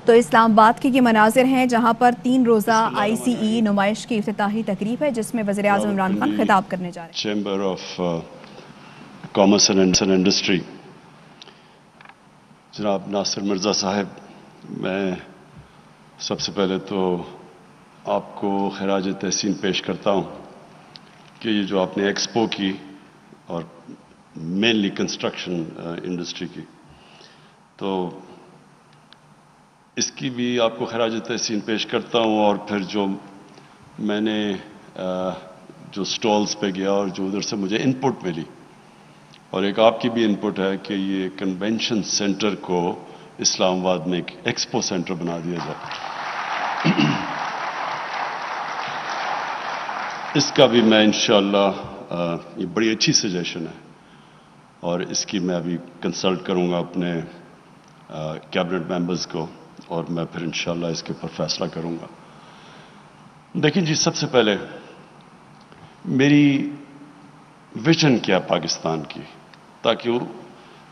تو اسلام آباد کے یہ مناظر ہیں جہاں پر 3 روزہ ICE نمائش کی افتتاحی تقریب ہے جس میں وزیراعظم عمران خان خطاب کرنے جا رہے ہیں۔ Chamber of commerce and industry جناب ناصر مرزا صاحب، میں سب سے پہلے تو آپ کو خراج تحسین پیش کرتا ہوں کہ یہ جو آپ نے ایکسپو کی اور مینلی کنسٹرکشن انڈسٹری کی، تو اس کی بھی آپ کو خراج تحسین پیش کرتا ہوں۔ اور پھر جو میں نے جو سٹالز پہ گیا اور جو ادھر سے مجھے ان پٹ ملی، اور ایک آپ کی بھی ان پٹ ہے کہ یہ کنونشن سینٹر کو اسلام آباد میں ایک ایکسپو سینٹر بنا دیا جائے، اس کا بھی میں انشاءاللہ یہ بڑی اچھی سجیشن ہے اور اس کی میں ابھی کنسلٹ کروں گا اپنے کیبنٹ ممبرز کو اور میں پھر انشاءاللہ اس کے اوپر فیصلہ کروں گا۔ دیکھیں جی، سب سے پہلے میری ویژن کیا پاکستان کی، تاکہ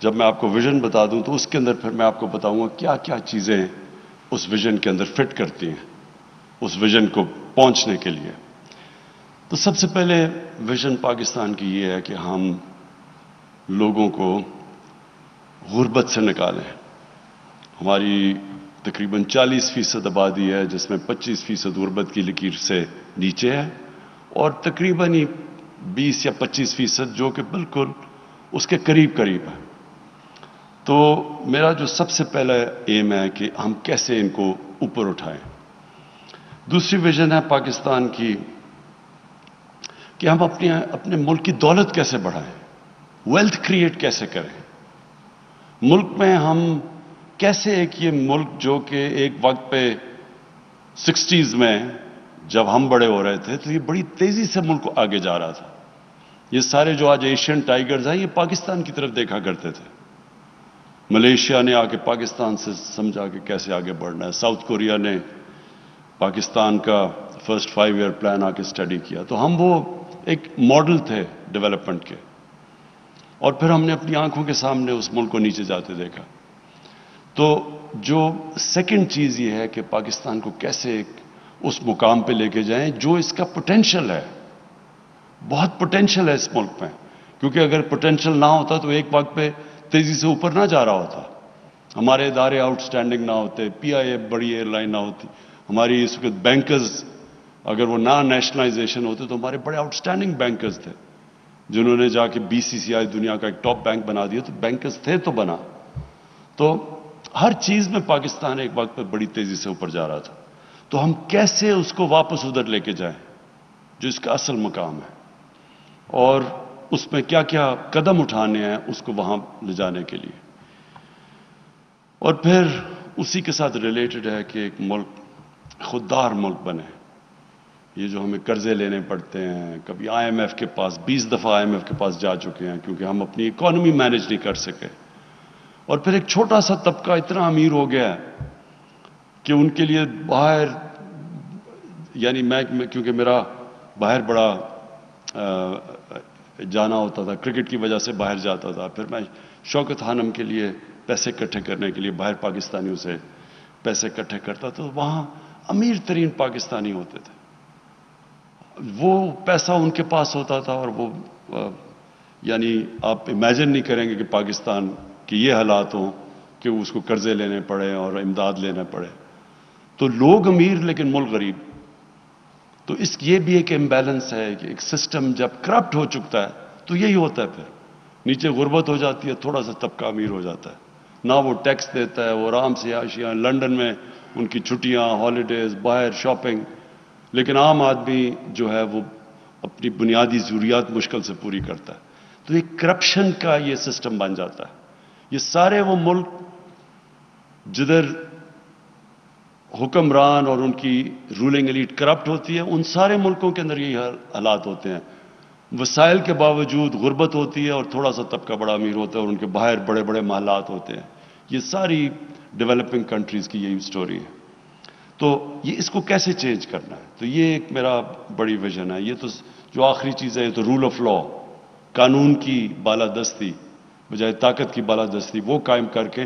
جب میں آپ کو ویژن بتا دوں تو اس کے اندر پھر میں آپ کو بتاؤں گا کیا کیا چیزیں اس ویژن کے اندر فٹ کرتی ہیں اس ویژن کو پہنچنے کے لیے۔ تو سب سے پہلے ویژن پاکستان کی یہ ہے کہ ہم لوگوں کو غربت سے نکالیں۔ ہماری تقریباً 40% آبادی ہے جس میں 25% غربت کی لکیر سے نیچے ہے اور تقریباً 20 یا 25% جو کہ بالکل اس کے قریب ہے۔ تو میرا جو سب سے پہلا ایم ہے کہ ہم کیسے ان کو اوپر اٹھائیں۔ دوسری ویژن ہے پاکستان کی کہ ہم اپنے ملک کی دولت کیسے بڑھائیں، ویلتھ کریٹ کیسے کریں۔ ملک میں ہم کیسے یہ ملک جو کہ ایک وقت پہ 60s میں جب ہم بڑے ہو رہے تھے تو یہ بڑی تیزی سے ملک آگے جا رہا تھا۔ یہ سارے جو آج ایشین ٹائیگرز ہیں یہ پاکستان کی طرف دیکھا کرتے تھے۔ ملیشیا نے آ کے پاکستان سے سمجھا کہ کیسے آگے بڑھنا ہے، ساؤتھ کوریا نے پاکستان کا فرسٹ 5 ایئر پلان آ کے اسٹڈی کیا، تو ہم وہ ایک ماڈل تھے ڈیولپمنٹ کے، اور پھر ہم نے اپنی آنکھوں کے سامنے اس ملک کو نیچے جاتے دیکھا۔ تو جو سیکنڈ چیز یہ ہے کہ پاکستان کو کیسے اس مقام پہ لے کے جائیں جو اس کا پوٹینشل ہے، بہت پوٹینشل ہے اس ملک میں، کیونکہ اگر پوٹینشل نہ ہوتا تو ایک وقت پہ تیزی سے اوپر نہ جا رہا ہوتا، ہمارے ادارے آؤٹ سٹینڈنگ نہ ہوتے، PIA بڑی ایئر لائن نہ ہوتی، ہماری اس وقت بینکرز اگر وہ نہ نیشنلائزیشن ہوتے تو ہمارے بڑے آؤٹ سٹینڈنگ بینکرز تھے جنہوں نے جا کے BCCI دنیا کا ایک ٹاپ بینک بنا دیا، تو بینکرز تھے تو بنا۔ تو ہر چیز میں پاکستان ایک وقت پہ بڑی تیزی سے اوپر جا رہا تھا، تو ہم کیسے اس کو واپس ادھر لے کے جائیں جو اس کا اصل مقام ہے، اور اس میں کیا کیا قدم اٹھانے ہیں اس کو وہاں لے جانے کے لیے۔ اور پھر اسی کے ساتھ ریلیٹڈ ہے کہ ایک ملک خوددار ملک بنے۔ یہ جو ہمیں قرضے لینے پڑتے ہیں، کبھی IMF کے پاس 20 دفعہ IMF کے پاس جا چکے ہیں کیونکہ ہم اپنی اکانومی مینج نہیں کر سکے، اور پھر ایک چھوٹا سا طبقہ اتنا امیر ہو گیا ہے کہ ان کے لیے باہر، یعنی میں کیونکہ میرا باہر بڑا جانا ہوتا تھا، کرکٹ کی وجہ سے باہر جاتا تھا، پھر میں شوکت خانم کے لیے پیسے اکٹھے کرنے کے لیے باہر پاکستانیوں سے پیسے اکٹھے کرتا، تو وہاں امیر ترین پاکستانی ہوتے تھے، وہ پیسہ ان کے پاس ہوتا تھا، اور وہ یعنی آپ امیجن نہیں کریں گے کہ پاکستان کے یہ حالات ہوں کہ اس کو قرضے لینے پڑے اور امداد لینا پڑے۔ تو لوگ امیر لیکن ملک غریب۔ تو یہ بھی ایک امبیلنس ہے کہ ایک سسٹم جب کرپٹ ہو چکتا ہے تو یہی ہوتا ہے، پھر نیچے غربت ہو جاتی ہے، تھوڑا سا طبقہ امیر ہو جاتا ہے، نہ وہ ٹیکس دیتا ہے، وہ آرام سے عیاشیاں، لندن میں ان کی چھٹیاں، ہالیڈیز، باہر شاپنگ، لیکن عام آدمی جو ہے وہ اپنی بنیادی ضروریات مشکل سے پوری کرتا ہے۔ تو ایک کرپشن کا یہ سسٹم بن جاتا ہے۔ یہ سارے وہ ملک جدھر حکمران اور ان کی رولنگ ایلیٹ کرپٹ ہوتی ہے، ان سارے ملکوں کے اندر یہی حالات ہوتے ہیں۔ وسائل کے باوجود غربت ہوتی ہے اور تھوڑا سا طبقہ بڑا امیر ہوتا ہے اور ان کے باہر بڑے بڑے محلات ہوتے ہیں۔ یہ ساری ڈیولپنگ کنٹریز کی یہی سٹوری ہے۔ تو یہ اس کو کیسے چینج کرنا ہے، تو یہ ایک میرا بڑی ویژن ہے۔ یہ تو جو آخری چیز ہے یہ تو رول آف لا، قانون کی بالادستی بجائے طاقت کی بالادستی، وہ قائم کر کے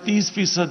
30%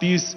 30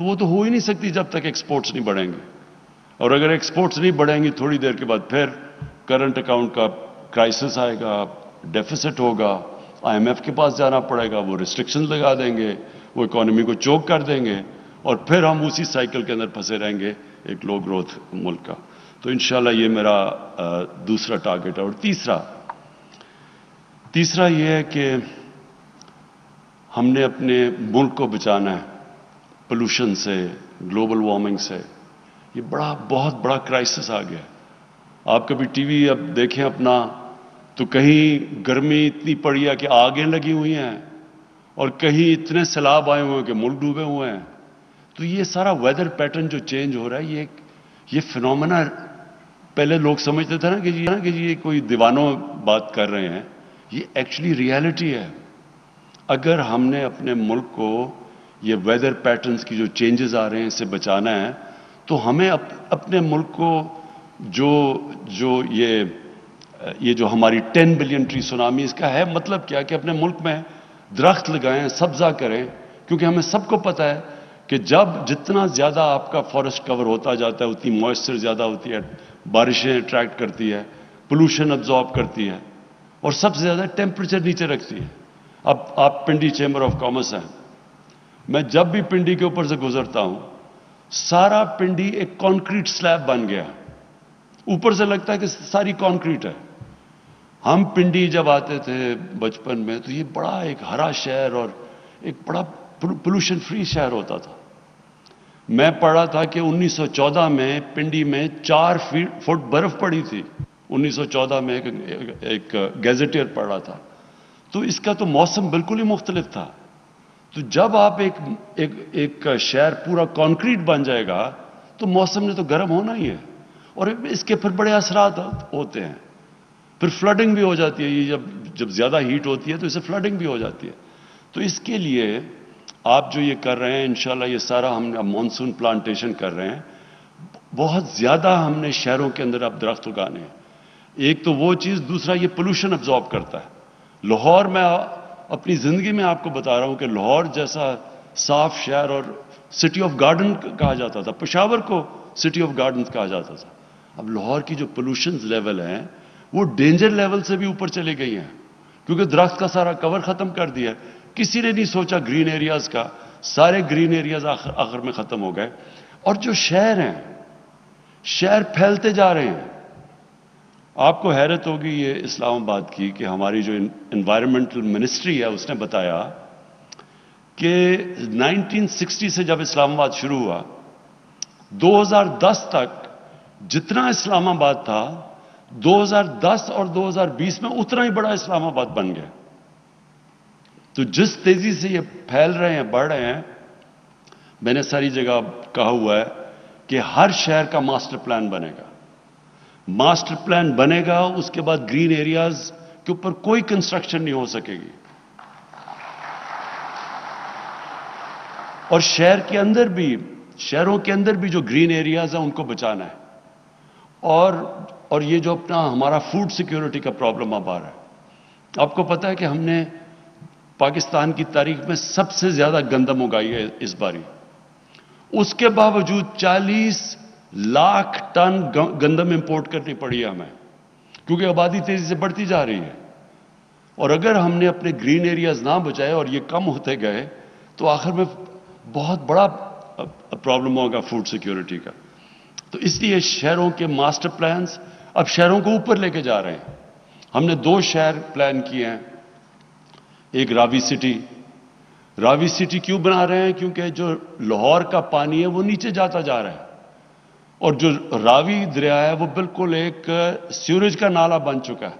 تو وہ تو ہو ہی نہیں سکتی جب تک ایکسپورٹس نہیں بڑھیں گے. اور اگر ایکسپورٹس نہیں بڑھیں گی تھوڑی دیر کے بعد پھر کرنٹ اکاؤنٹ کا کرائسس آئے گا, ڈیفیسٹ ہوگا, IMF کے پاس جانا پڑے گا, وہ ریسٹرکشن لگا دیں گے, وہ اکانومی کو چوک کر دیں گے, اور پھر ہم اسی سائیکل کے اندر پھنسے رہیں گے ایک لو گروتھ ملک کا. تو انشاءاللہ یہ میرا دوسرا ٹارگٹ ہے. اور تیسرا یہ ہے کہ ہم نے اپنے ملک کو بچانا ہے پولوشن سے, گلوبل وارمنگ سے. یہ بہت بڑا کرائسس آ گیا. آپ کبھی ٹی وی اب دیکھیں اپنا, تو کہیں گرمی اتنی پڑی ہے کہ آگیں لگی ہوئی ہیں, اور کہیں اتنے سیلاب آئے ہوئے ہیں کہ ملک ڈوبے ہوئے ہیں. تو یہ سارا ویدر پیٹرن جو چینج ہو رہا ہے, یہ فینومینا پہلے لوگ سمجھتے تھے نا کہ یہ کوئی دیوانوں بات کر رہے ہیں, یہ ایکچولی ریالٹی ہے. اگر ہم نے اپنے ملک کو یہ ویدر پیٹرنز کی جو چینجز آ رہے ہیں اس سے بچانا ہے, تو ہمیں اپنے ملک کو جو یہ جو ہماری 10 بلین ٹری سونامی, اس کا ہے مطلب کیا کہ اپنے ملک میں درخت لگائیں, سبزہ کریں. کیونکہ ہمیں سب کو پتہ ہے کہ جتنا زیادہ آپ کا فارسٹ کور ہوتا جاتا ہے اتنی موئسچر زیادہ ہوتی ہے, بارشیں اٹریکٹ کرتی ہے, پولوشن ابزارب کرتی ہے, اور سب سے زیادہ ٹیمپریچر نیچے رکھتی ہے. اب آپ پنڈی چیمبر آف کامرس ہیں, میں جب بھی پنڈی کے اوپر سے گزرتا ہوں, سارا پنڈی ایک کانکریٹ سلیب بن گیا. اوپر سے لگتا ہے کہ ساری کانکریٹ ہے. ہم پنڈی جب آتے تھے بچپن میں تو یہ بڑا ایک ہرا شہر اور ایک بڑا پولوشن فری شہر ہوتا تھا. میں پڑھا تھا کہ 1914 میں پنڈی میں 4 فٹ برف پڑی تھی. 1914 میں ایک گیزیٹئر پڑھا تھا. تو اس کا تو موسم بالکل ہی مختلف تھا. تو جب آپ ایک شہر پورا کانکریٹ بن جائے گا تو موسم نے تو گرم ہونا ہی ہے, اور اس کے پھر بڑے اثرات ہوتے ہیں. پھر فلڈنگ بھی ہو جاتی ہے. یہ جب زیادہ ہیٹ ہوتی ہے تو اسے فلڈنگ بھی ہو جاتی ہے. تو اس کے لیے آپ جو یہ کر رہے ہیں, انشاءاللہ یہ سارا ہم مانسون پلانٹیشن کر رہے ہیں. بہت زیادہ ہم نے شہروں کے اندر اب درخت اگانے ہیں. ایک تو وہ چیز, دوسرا یہ پولوشن ابزارب کرتا ہے. لاہور میں اپنی زندگی میں آپ کو بتا رہا ہوں کہ لاہور جیسا صاف شہر اور سٹی آف گارڈن کہا جاتا تھا, پشاور کو سٹی آف گارڈنز کہا جاتا تھا. اب لاہور کی جو پولوشنز لیول ہیں وہ ڈینجر لیول سے بھی اوپر چلی گئی ہیں, کیونکہ درخت کا سارا کور ختم کر دیا. کسی نے نہیں سوچا گرین ایریاز کا, سارے گرین ایریاز آخر میں ختم ہو گئے. اور جو شہر ہیں, شہر پھیلتے جا رہے ہیں. آپ کو حیرت ہوگی یہ اسلام آباد کی کہ ہماری جو انوائرمنٹل منسٹری ہے اس نے بتایا کہ 1960 سے جب اسلام آباد شروع ہوا 2010 تک جتنا اسلام آباد تھا 2010 اور 2020 میں اتنا ہی بڑا اسلام آباد بن گیا. تو جس تیزی سے یہ پھیل رہے ہیں, بڑھ رہے ہیں, میں نے ساری جگہ کہا ہوا ہے کہ ہر شہر کا ماسٹر پلان بنے گا. ماسٹر پلان بنے گا, اس کے بعد گرین ایریاز کے اوپر کوئی کنسٹرکشن نہیں ہو سکے گی. اور شہروں کے اندر بھی جو گرین ایریاز ہیں ان کو بچانا ہے. اور یہ جو اپنا ہمارا فوڈ سیکیورٹی کا پرابلم اب آ رہا ہے, آپ کو پتا ہے کہ ہم نے پاکستان کی تاریخ میں سب سے زیادہ گندم اگائی ہے اس باری. اس کے باوجود 40 لاکھ ٹن گندم امپورٹ کرنی پڑی ہے ہمیں, کیونکہ آبادی تیزی سے بڑھتی جا رہی ہے. اور اگر ہم نے اپنے گرین ایریاز نہ بچائے اور یہ کم ہوتے گئے تو آخر میں بہت بڑا پرابلم ہوگا فوڈ سیکیورٹی کا. تو اس لیے شہروں کے ماسٹر پلانز اب شہروں کو اوپر لے کے جا رہے ہیں. ہم نے 2 شہر پلان کیے ہیں. ایک راوی سٹی کیوں بنا رہے ہیں؟ کیونکہ جو لاہور کا پانی ہے وہ نیچے جاتا جا رہا ہے, اور جو راوی دریا ہے وہ بالکل ایک سیوریج کا نالا بن چکا ہے.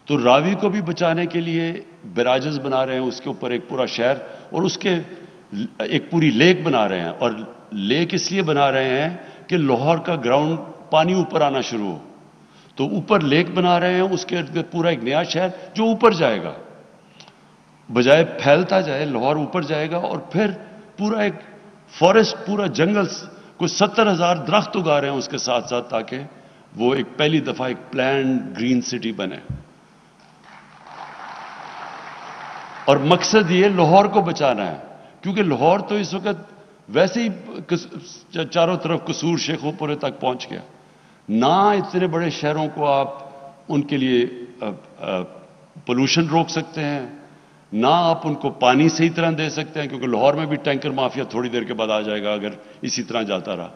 تو راوی کو بھی بچانے کے لیے بیراجز بنا رہے ہیں, اس کے اوپر ایک پورا شہر, اور اس کے ایک پوری لیک بنا رہے ہیں. اور لیک اس لیے بنا رہے ہیں کہ لاہور کا گراؤنڈ پانی اوپر آنا شروع ہو. تو اوپر لیک بنا رہے ہیں, اس کے ارد گرد پورا ایک نیا شہر جو اوپر جائے گا, بجائے پھیلتا جائے لاہور اوپر جائے گا. اور پھر پورا ایک فارسٹ, پورا جنگل, کوئی 70,000 درخت اگا رہے ہیں اس کے ساتھ ساتھ, تاکہ وہ ایک پہلی دفعہ ایک پلانڈ گرین سٹی بنے. اور مقصد یہ لاہور کو بچانا ہے, کیونکہ لاہور تو اس وقت ویسے ہی چاروں طرف قصور شیخو پورے تک پہنچ گیا. نہ اتنے بڑے شہروں کو آپ ان کے لیے پولوشن روک سکتے ہیں، نہ آپ ان کو پانی صحیح طرح دے سکتے ہیں، کیونکہ لاہور میں بھی ٹینکر مافیا تھوڑی دیر کے بعد آ جائے گا اگر اسی طرح جاتا رہا.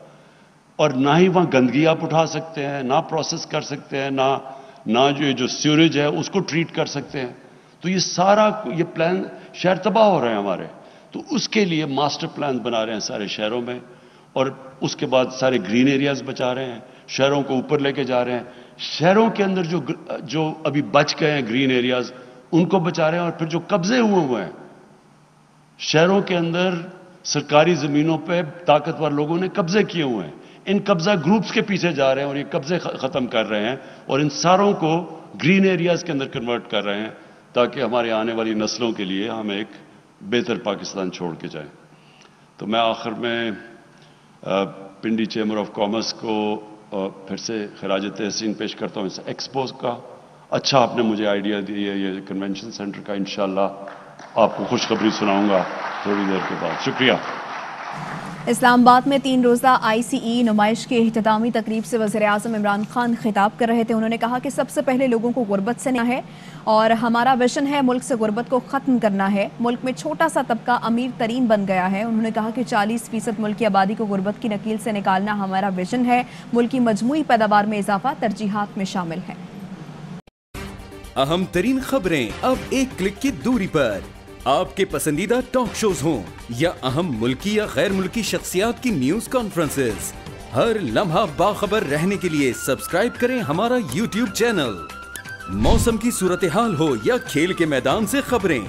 اور نہ ہی وہاں گندگی آپ اٹھا سکتے ہیں، نہ پروسیس کر سکتے ہیں، نہ جو سیوریج ہے اس کو ٹریٹ کر سکتے ہیں. تو یہ سارا یہ پلان شہر تباہ ہو رہے ہیں ہمارے. تو اس کے لیے ماسٹر پلان بنا رہے ہیں سارے شہروں میں، اور اس کے بعد سارے گرین ایریاز بچا رہے ہیں، شہروں کو اوپر لے کے جا رہے ہیں. شہروں کے اندر جو ابھی بچ گئے ہیں گرین ایریاز ان کو بچا رہے ہیں. اور پھر جو قبضے ہوئے ہیں شہروں کے اندر سرکاری زمینوں پہ طاقتور لوگوں نے قبضے کیے ہوئے ہیں، ان قبضہ گروپس کے پیچھے جا رہے ہیں اور یہ قبضے ختم کر رہے ہیں اور ان ساروں کو گرین ایریاز کے اندر کنورٹ کر رہے ہیں تاکہ ہمارے آنے والی نسلوں کے لیے ہم ایک بہتر پاکستان چھوڑ کے جائیں. تو میں آخر میں پنڈی چیمبر آف کامرس کو پھر سے خراج تحسین پیش کرتا ہوں اس ایکسپو کا. اچھا آپ نے مجھے آئیڈیا دی ہے یہ کنونشن سینٹر کا. انشاءاللہ آپ کو خوشخبری سناؤں گا تھوڑی دیر کے بعد. شکریہ. اسلام آباد میں 3 روزہ ICE نمائش کی اختتامی تقریب سے وزیراعظم عمران خان خطاب کر رہے تھے. انہوں نے کہا کہ سب سے پہلے لوگوں کو غربت سے نکالنا ہے اور ہمارا ویژن ہے ملک سے غربت کو ختم کرنا ہے. ملک میں چھوٹا سا طبقہ امیر ترین بن گیا ہے. انہوں نے کہا کہ 40% ملک کی آبادی کو غربت کی نکیل سے نکالنا ہمارا ویژن ہے. ملک کی مجموعی پیداوار میں اضافہ ترجیحات میں شامل ہے. اہم ترین خبریں اب ایک کلک کی دوری پر. آپ کے پسندیدہ ٹاک شوز ہوں یا اہم ملکی یا غیر ملکی شخصیات کی نیوز کانفرنسز، ہر لمحہ باخبر رہنے کے لیے سبسکرائب کریں ہمارا YouTube چینل. موسم کی صورتحال ہو یا کھیل کے میدان سے خبریں،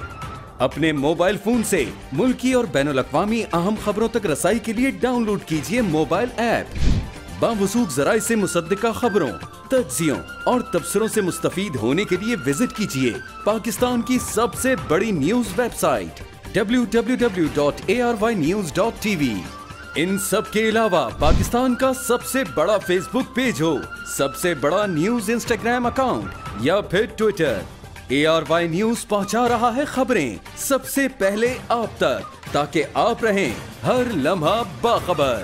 اپنے موبائل فون سے ملکی اور بین الاقوامی اہم خبروں تک رسائی کے لیے ڈاؤن لوڈ کیجیے موبائل ایپ. باوثوق ذرائع سے مصدقہ خبروں، تجزیوں اور تبصروں سے مستفید ہونے کے لیے وزٹ کیجیے پاکستان کی سب سے بڑی نیوز ویب سائٹ www.arYnews.tv. ان سب کے علاوہ پاکستان کا سب سے بڑا فیس بک پیج ہو، سب سے بڑا نیوز انسٹاگرام اکاؤنٹ یا پھر ٹویٹر، ARY نیوز پہنچا رہا ہے خبریں سب سے پہلے آپ تک تاکہ آپ رہیں ہر لمحہ باخبر.